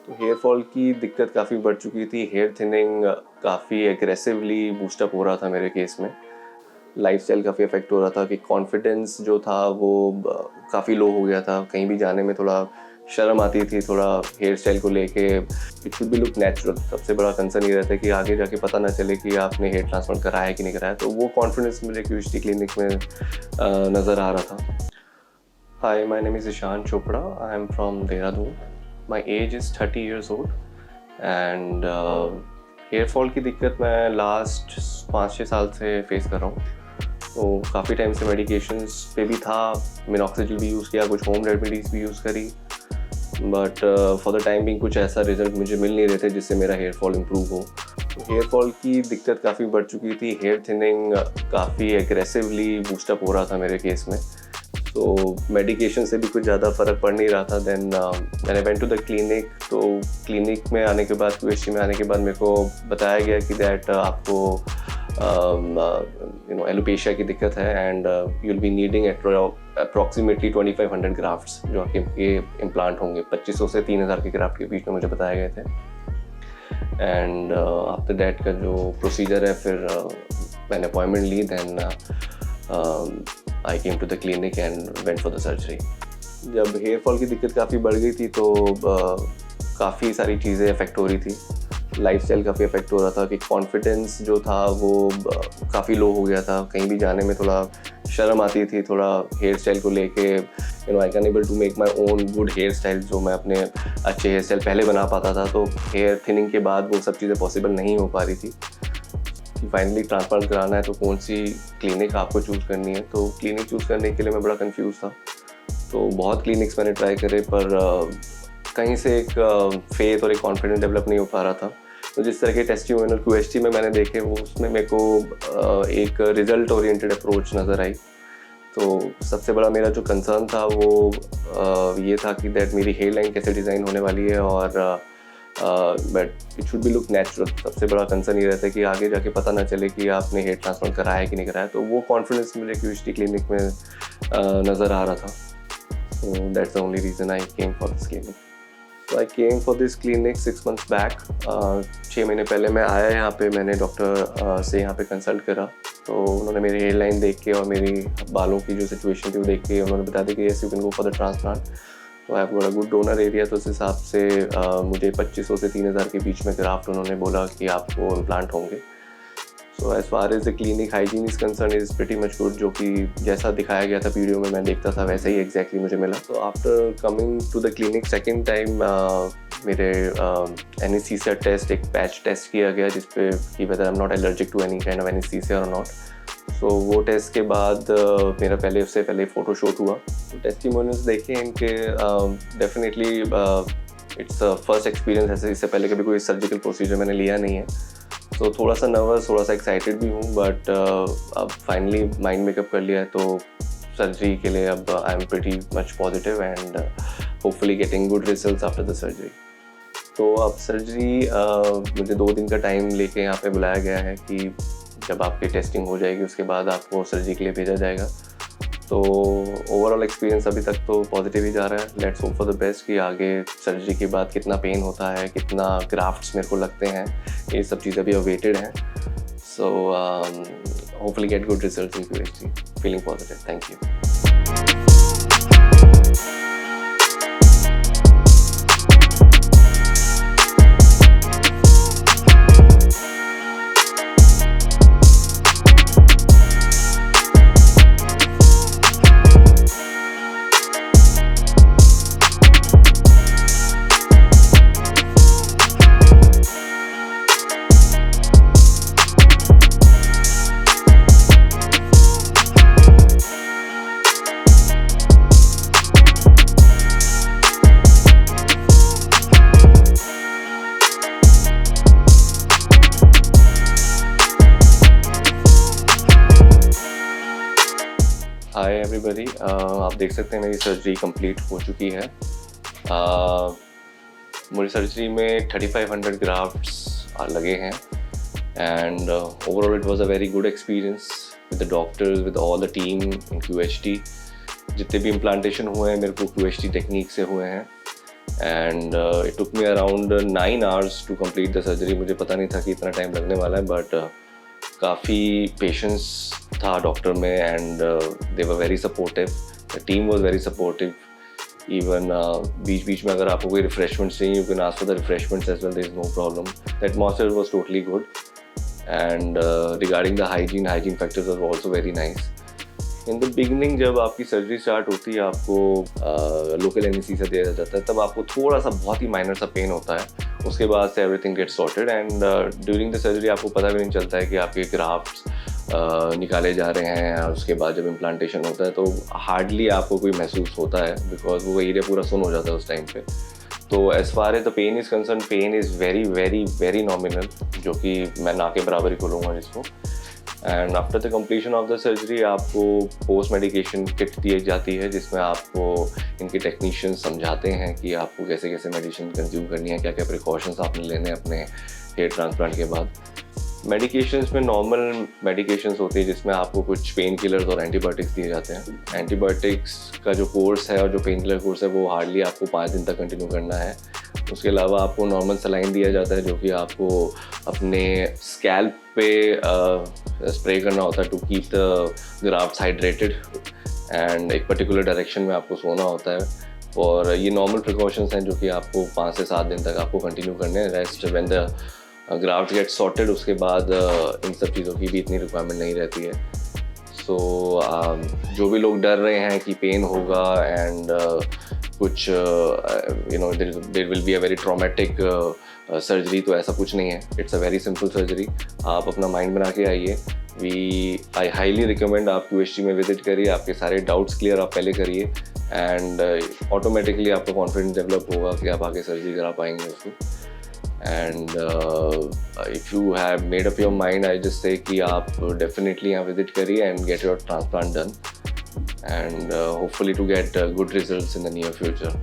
तो hair fall की दिक्कत काफ़ी बढ़ चुकी थी। हेयर थिनिंग काफ़ी एग्रेसिवली बूस्टअप हो रहा था मेरे केस में। लाइफस्टाइल काफ़ी अफेक्ट हो रहा था कि कॉन्फिडेंस जो था वो काफ़ी लो हो गया था। कहीं भी जाने में थोड़ा शर्म आती थी, थोड़ा हेयर स्टाइल को लेके। It should be look natural. सबसे बड़ा कंसर्न ये रहता है कि आगे जाके पता ना चले कि आपने हेयर ट्रांसप्लांट कराया है कि नहीं कराया। तो वो कॉन्फिडेंस मुझे क्यूएचटी क्लिनिक में नज़र आ रहा था। Hi, my name is Ishan Chopra. I am from Dehradun. My age is 30 years old and hair fall की दिक्कत मैं लास्ट 5-6 साल से फेस कर रहा हूँ। तो काफ़ी टाइम से मेडिकेशंस पे भी था, मिनॉक्सिडिल भी यूज़ किया, कुछ होम रेमेडीज़ भी यूज़ करी, but for the time being कुछ ऐसा रिजल्ट मुझे मिल नहीं रहे थे जिससे मेरा हेयर फॉल इम्प्रूव हो। तो हेयर फॉल की दिक्कत काफ़ी बढ़ चुकी थी। हेयर थिनिंग काफ़ी एग्रेसिवली बूस्टअप हो रहा था मेरे केस में। तो मेडिकेशन से भी कुछ ज़्यादा फ़र्क पड़ नहीं रहा था। देन मैंने वेंट टू द क्लिनिक। तो क्लिनिक में आने के बाद, क्यूएचटी में आने के बाद मेरे को बताया गया कि दैट आपको एलोपेशिया की दिक्कत है and you will be needing approximately 2500 grafts जो आपके इम्प्लांट होंगे। 2500 से 3000 के ग्राफ्ट के बीच में मुझे बताए गए थे। एंड आफ्टर दैट का जो प्रोसीजर है, फिर मैंने अपॉइंटमेंट ली। Then I came to the clinic and went for the surgery. जब हेयर फॉल की दिक्कत काफ़ी बढ़ गई थी तो काफ़ी सारी चीज़ें अफेक्ट हो रही थी। लाइफस्टाइल काफ़ी अफेक्ट हो रहा था कि कॉन्फिडेंस जो था वो काफ़ी लो हो गया था। कहीं भी जाने में थोड़ा शर्म आती थी, थोड़ा हेयर स्टाइल को लेके। I can able to make my own good hair style, जो मैं अपने अच्छे हेयर स्टाइल पहले बना पाता था। तो हेयर थिनिंग के बाद वो सब चीज़ें पॉसिबल नहीं हो पा रही थी कि फाइनली ट्रांसप्लांट कराना है तो कौन सी क्लिनिक आपको चूज़ करनी है। तो क्लिनिक चूज़ करने के लिए मैं बड़ा कंफ्यूज था। तो बहुत क्लिनिक्स मैंने ट्राई करे, पर कहीं से एक फेथ और एक कॉन्फिडेंस डेवलप नहीं हो पा रहा था। तो जिस तरह के टेस्टिमोनियल क्यूएचटी में मैंने देखे, वो उसमें मेरे को एक रिजल्ट ओरिएंटेड अप्रोच नज़र आई। तो सबसे बड़ा मेरा जो कंसर्न था वो ये था कि दैट मेरी हेयर लाइन कैसे डिज़ाइन होने वाली है, और but it should be look natural. सबसे बड़ा कंसर्न ये रहता है कि आगे जाके पता ना चले कि आपने हेयर ट्रांसप्लांट कराया है कि नहीं कराया। तो वो कॉन्फिडेंस मुझे क्यूएचटी क्लिनिक में नज़र आ रहा था। So that's the only reason I came for this clinic. So I came for this clinic 6 months back. 6 महीने पहले मैं आया यहाँ पे। मैंने डॉक्टर से यहाँ पे कंसल्ट करा। तो उन्होंने मेरी हेयर लाइन देख के और मेरी बालों की जो सिचुएशन थी वो देख के उन्होंने बता दिया कि yes you can go for the transplant. तो I have got a good donor area. तो उस हिसाब से मुझे 2500 से 3000 के बीच में ग्राफ्ट उन्होंने बोला कि आपको इम्प्लांट होंगे। So as far as the clinic hygiene is concern is pretty much good. जो कि जैसा दिखाया गया था वीडियो में मैं देखता था वैसा ही एग्जैक्टली मुझे मिला। तो after coming to the clinic second time मेरे एनेस्थीसिया टेस्ट, एक पैच टेस्ट किया गया जिस पे कि whether I am not allergic to any kind of anaesthesia और नॉट। सो वो टेस्ट के बाद मेरा उससे पहले फ़ोटोशूट हुआ। तो टेस्टिमोनियल्स देखे इनके, डेफिनेटली इट्स फर्स्ट एक्सपीरियंस। ऐसे इससे पहले कभी कोई सर्जिकल प्रोसीजर मैंने लिया नहीं है। तो थोड़ा सा नर्वस, थोड़ा सा एक्साइटेड भी हूँ, बट अब फाइनली माइंड मेकअप कर लिया है। तो सर्जरी के लिए अब I am pretty much positive and hopefully getting good results after the surgery. तो अब सर्जरी मुझे 2 दिन का टाइम लेके यहाँ पे बुलाया गया है कि जब आपकी टेस्टिंग हो जाएगी उसके बाद आपको सर्जरी के लिए भेजा जाएगा। तो ओवरऑल एक्सपीरियंस अभी तक तो पॉजिटिव ही जा रहा है। Let's hope for the best कि आगे सर्जरी के बाद कितना पेन होता है, कितना ग्राफ्ट्स मेरे को लगते हैं, ये सब चीज़ें अभी अवेटेड हैं। So hopefully get good results in QHT. Feeling positive. Thank you. Hi everybody, आप देख सकते हैं मेरी सर्जरी कंप्लीट हो चुकी है। मेरी सर्जरी में 3500 ग्राफ्ट्स लगे हैं and overall it was a very good experience with the doctors, with all the team in QHT. जितने भी इम्प्लांटेशन हुए हैं मेरे को क्यूएचटी टेक्निक से हुए हैं। And it took me around 9 hours to complete the surgery. मुझे पता नहीं था कि इतना टाइम लगने वाला है, बट काफ़ी पेशेंस था डॉक्टर में and they were very supportive, the team was very supportive. Even बीच बीच में अगर आपको कोई रिफ्रेशमेंट्स चाहिए, you can ask for the refreshments as well, there is no problem. The atmosphere was totally good and regarding the hygiene factors are also very nice. In the beginning जब आपकी surgery start होती है, आपको local anaesthesia दिया जाता है, तब आपको थोड़ा सा बहुत ही माइनर सा पेन होता है। उसके बाद से everything get sorted and during the surgery आपको पता भी नहीं चलता है कि आपके ग्राफ्ट्स निकाले जा रहे हैं। और उसके बाद जब इम्प्लांटेशन होता है तो हार्डली आपको कोई महसूस होता है, बिकॉज वो एरिया पूरा सुन हो जाता है उस टाइम पे। तो as far as the pain is concern, pain is very very very nominal, जो कि मैं ना के बराबर ही खोलूँगा जिसको। And after the completion of the surgery आपको पोस्ट मेडिकेशन किट दी जाती है, जिसमें आपको इनके टेक्नीशियंस समझाते हैं कि आपको कैसे कैसे मेडिसिन कंज्यूम करनी है, क्या क्या प्रिकॉशंस आपने लेने हैं अपने हेयर ट्रांसप्लांट के बाद। मेडिकेशंस में नॉर्मल मेडिकेशंस होती है जिसमें आपको कुछ पेन किलर्स और एंटीबायोटिक्स दिए जाते हैं। एंटीबायोटिक्स का जो कोर्स है और जो पेन किलर कोर्स है वो हार्डली आपको 5 दिन तक कंटिन्यू करना है। उसके अलावा आपको नॉर्मल सलाइन दिया जाता है, जो कि आपको अपने स्कैल्प पे स्प्रे करना होता है to keep the grafts hydrated and एक पर्टिकुलर डायरेक्शन में आपको सोना होता है। और ये नॉर्मल प्रिकॉशंस हैं जो कि आपको 5 से 7 दिन तक आपको कंटिन्यू करने हैं। Rest when the graft get sorted, उसके बाद इन सब चीज़ों की भी इतनी रिक्वायरमेंट नहीं रहती है। सो जो भी लोग डर रहे हैं कि पेन होगा एंड कुछ you know there will be a very traumatic surgery, तो ऐसा कुछ नहीं है। It's a very simple surgery. आप अपना माइंड बना के आइए। आई हाईली रिकमेंड आप QHT में विजिट करिए, आपके सारे डाउट्स क्लियर आप पहले करिए एंड ऑटोमेटिकली आपका कॉन्फिडेंस डेवलप होगा कि आप आगे सर्जरी करा पाएंगे उसको। And if you have made up your mind, I just say कि आप डेफिनेटली यहाँ विजिट करिए and get your transplant done and hopefully to get good results in the near future.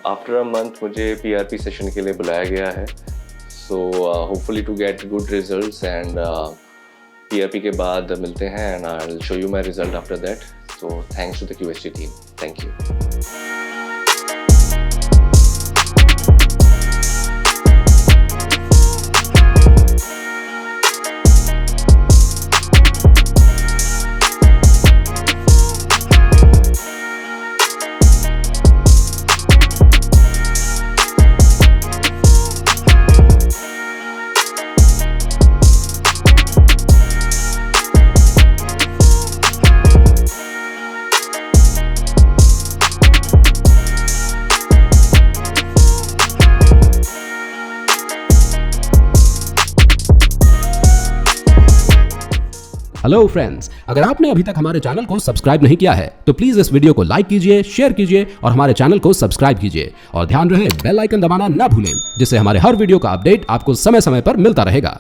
After a month मुझे PRP session के लिए बुलाया गया है। So hopefully to get good results and PRP के बाद मिलते हैं and I will show you my result after that. So thanks to the QHT team. Thank you. Hello friends, अगर आपने अभी तक हमारे चैनल को सब्सक्राइब नहीं किया है तो प्लीज इस वीडियो को लाइक कीजिए, शेयर कीजिए और हमारे चैनल को सब्सक्राइब कीजिए। और ध्यान रहे बेल आइकन दबाना ना भूलें, जिससे हमारे हर वीडियो का अपडेट आपको समय समय पर मिलता रहेगा।